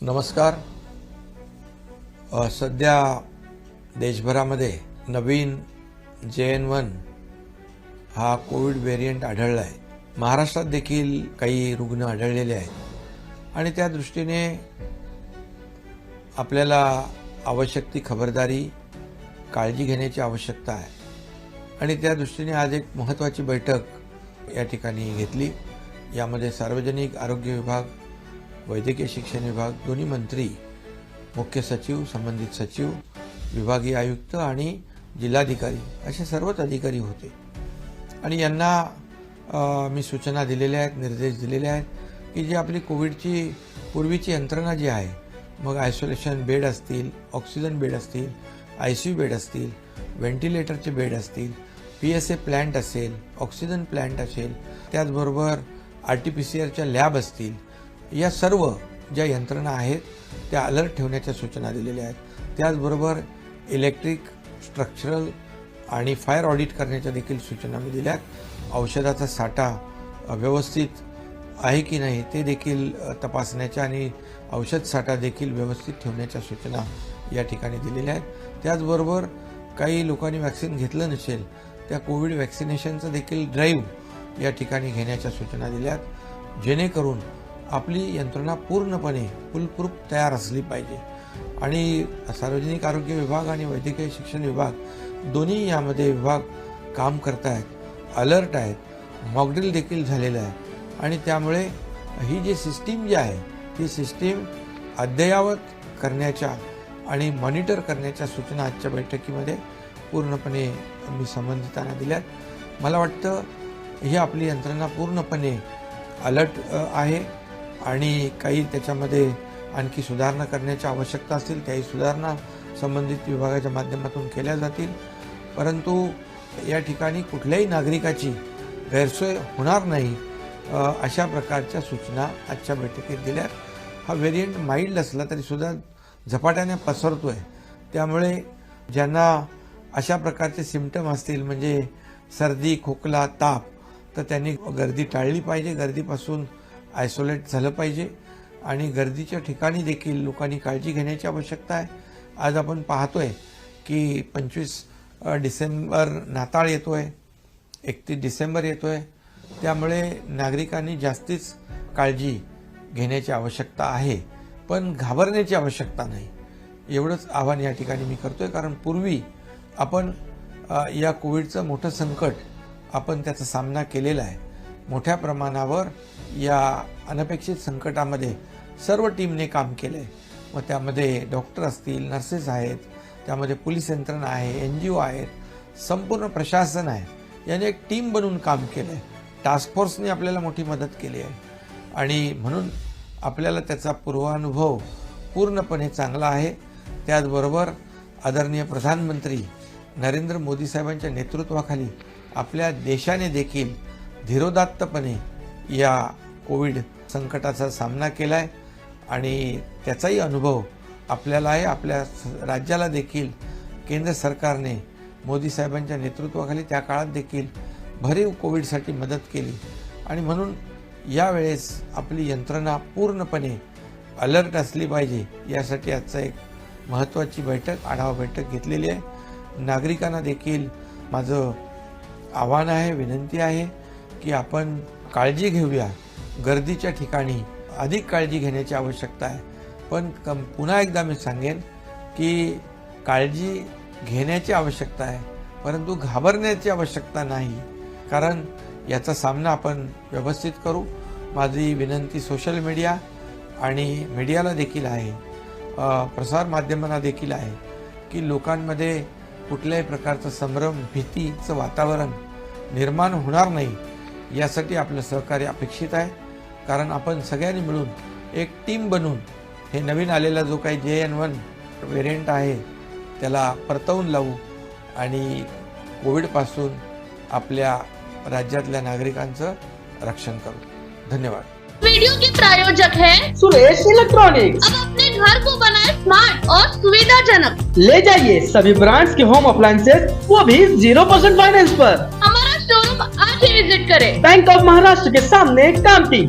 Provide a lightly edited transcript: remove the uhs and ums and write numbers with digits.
नमस्कार. सध्या देशभरामध्ये नवीन JN1 हा कोविड व्हेरियंट आढळला आहे. महाराष्ट्रात देखील काही रुग्ण आढळलेले आहेत आणि त्या दृष्टीने आपल्याला आवश्यक ती खबरदारी काळजी घेण्याची आवश्यकता आहे आणि त्या दृष्टीने आज एक महत्त्वाची बैठक या ठिकाणी घेतली. यामध्ये सार्वजनिक आरोग्य विभाग, वैद्यकीय शिक्षण विभाग, दोन्ही मंत्री, मुख्य सचिव, संबंधित सचिव, विभागीय आयुक्त आणि जिल्हाधिकारी असे सर्वच अधिकारी होते आणि यांना मी सूचना दिलेल्या आहेत, निर्देश दिलेले आहेत की जी आपली कोविडची पूर्वीची यंत्रणा जी आहे, मग आयसोलेशन बेड असतील, ऑक्सिजन बेड असतील, ICU बेड असतील, व्हेंटिलेटरचे बेड असतील, PSA प्लांट असेल, ऑक्सिजन प्लांट असेल, त्याचबरोबर RT-PCR लॅब असतील, या सर्व ज्या यंत्रणा आहेत त्या अलर्ट ठेवण्याच्या सूचना दिलेल्या आहेत. त्याचबरोबर इलेक्ट्रिक, स्ट्रक्चरल आणि फायर ऑडिट करण्याच्या देखील सूचना मी दिल्या. औषधाचा साठा व्यवस्थित आहे की नाही ते देखील तपासण्याच्या आणि औषध साठा देखील व्यवस्थित ठेवण्याच्या सूचना या ठिकाणी दिलेल्या आहेत. त्याचबरोबर काही लोकांनी वॅक्सिन घेतलं नसेल त्या कोविड वॅक्सिनेशनचं देखील ड्राईव्ह या ठिकाणी घेण्याच्या सूचना दिल्यात, जेणेकरून आपली यंत्रणा पूर्णपणे फुलप्रूफ तयार असली पाहिजे. आणि सार्वजनिक आरोग्य विभाग आणि वैद्यकीय शिक्षण विभाग दोन्ही यामध्ये विभाग काम करत आहेत, अलर्ट आहेत, मॉकड्रिल देखील झालेलं आहे आणि त्यामुळे ही जी सिस्टीम जी आहे ती सिस्टीम अद्ययावत करण्याच्या आणि मॉनिटर करण्याच्या सूचना आजच्या बैठकीमध्ये पूर्णपणे मी संबंधितांना दिल्यात. मला वाटतं ही आपली यंत्रणा पूर्णपणे अलर्ट आहे आणि काही त्याच्यामध्ये आणखी सुधारणा करण्याची आवश्यकता असतील त्याही सुधारणा संबंधित विभागाच्या माध्यमातून केल्या जातील. परंतु या ठिकाणी कुठल्याही नागरिकाची गैरसोय होणार नाही अशा प्रकारच्या सूचना आजच्या बैठकीत दिल्या. हा व्हेरियंट माइल्ड असला तरी सुद्धा झपाट्याने पसरतोय, त्यामुळे ज्यांना अशा प्रकारचे सिम्पटम असतील म्हणजे सर्दी, खोकला, ताप, तर त्यांनी गर्दी टाळली पाहिजे, गर्दीपासून आयसोलेट झालं पाहिजे आणि गर्दीच्या ठिकाणी देखील लोकांनी काळजी घेण्याची आवश्यकता आहे. आज आपण पाहतोय की 25 डिसेंबर नाताळ येतोय, 31 डिसेंबर येतोय, त्यामुळे नागरिकांनी जास्तीच काळजी घेण्याची आवश्यकता आहे, पण घाबरण्याची आवश्यकता नाही. एवढंच आवाहन या ठिकाणी मी करतोय. कारण पूर्वी आपण या कोविडचं मोठं संकट आपण त्याचा सामना केलेला आहे. मोठ्या प्रमाणावर या अनपेक्षित संकटामध्ये सर्व टीमने काम केलं आहे. मग त्यामध्ये डॉक्टर असतील, नर्सेस आहेत, त्यामध्ये पोलीस यंत्रणा आहे, NGO आहेत, संपूर्ण प्रशासन आहे, याने एक टीम बनवून काम केलं आहे. टास्क फोर्सने आपल्याला मोठी मदत केली आहे आणि म्हणून आपल्याला त्याचा पूर्वानुभव पूर्णपणे चांगला आहे. त्याचबरोबर आदरणीय प्रधानमंत्री नरेंद्र मोदी साहेबांच्या नेतृत्वाखाली आपल्या देशाने देखील धीरोदात्तपणे या कोविड संकटाचा सामना केला आहे आणि त्याचाही अनुभव आपल्याला आहे. आपल्या राज्याला देखील केंद्र सरकारने मोदी साहेबांच्या नेतृत्वाखाली त्या काळात देखील भरीव कोविडसाठी मदत केली आणि म्हणून यावेळेस आपली यंत्रणा पूर्णपणे अलर्ट असली पाहिजे. यासाठी आजचा एक महत्त्वाची बैठक, आढावा बैठक घेतलेली आहे. नागरिकांना देखील माझं आव्हान आहे, विनंती आहे की आपण काळजी घेऊया. गर्दीच्या ठिकाणी अधिक काळजी घेण्याची आवश्यकता आहे, पण पुन्हा एकदा मी सांगेन की काळजी घेण्याची आवश्यकता आहे, परंतु घाबरण्याची आवश्यकता नाही. कारण याचा सामना आपण व्यवस्थित करू. माझी विनंती सोशल मीडिया आणि मीडियाला देखील आहे, प्रसार माध्यमांना देखील आहे की लोकांमध्ये कुठल्याही प्रकारचं संभ्रम, भीतीचं वातावरण निर्माण होणार नाही यासाठी आपलं सहकार्य अपेक्षित आहे. कारण आपण सगळ्यांनी मिळून एक टीम बनवून हे नवीन आलेला जो काही JN1 व्हेरियंट आहे त्याला परतवून लावू आणि कोविडपासून आपल्या राज्यातल्या नागरिकांचं रक्षण करू. धन्यवाद. वीडियो के प्रायोजक है सुरेश इलेक्ट्रॉनिक्स। अब अपने घर को बनाए स्मार्ट और सुविधाजनक। ले जाइए सभी ब्रांड्स के होम अप्लायंसेस, वो भी 0% फाइनेंस पर। हमारा शोरूम आज ही विजिट करें। बैंक ऑफ महाराष्ट्र के सामने कामठी।